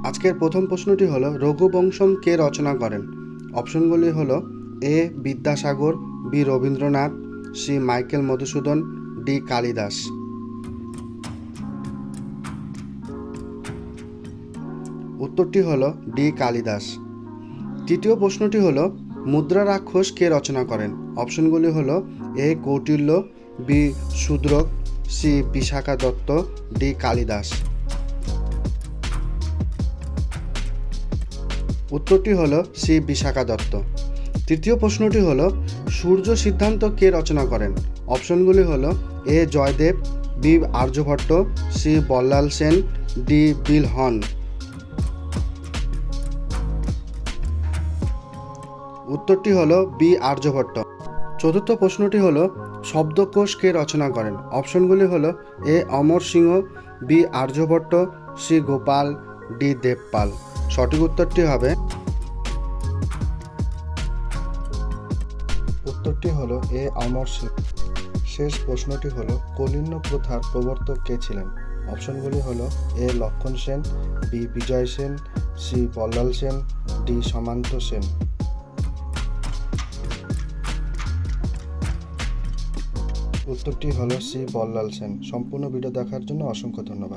আজকের প্রথম প্রশ্নটি হলো রঘুবংশম কে রচনা করেন? অপশনগুলি হলো A Vidyasagar, B Rabindranath, C Michael Madhusudan, D Kalidas. উত্তরটি হলো ডি কালিদাস। তৃতীয় প্রশ্নটি হলো মুদ্রা রাক্ষস কে রচনা করেন? অপশনগুলি হলো A Kautilya, B Shudraka, C Vishakha Datta, D Kalidas. উত্তরটি হলো সি বিশাখা দত্ত। তৃতীয় প্রশ্নটি হলো সূর্য সিদ্ধান্ত কে রচনা করেন? অপশনগুলি হলো A Jayadeva, B Aryabhata, C Ballal Sen, D Bilhana. উত্তরটি হলো বি আর্যভট্ট। চতুর্থ প্রশ্নটি হলো শব্দকোষ কে রচনা করেন? অপশনগুলি হলো A Amar Singha, B Aryabhata, C Gopal, D Devapala. সঠিক উত্তরটি হবে উত্তরটি হলো এ অমর সিংহ। শেষ প্রশ্নটি হলো কলিন্য প্রথার প্রবর্তক কে ছিলেন? অপশনগুলি হলো এ লক্ষণ সেন, বি বিজয় সেন, সি বল্লাল সেন, ডি সমান্ত সেন। উত্তরটি হলো সি বল্লাল সেন। সম্পূর্ণ ভিডিও দেখার জন্য অসংখ্য ধন্যবাদ।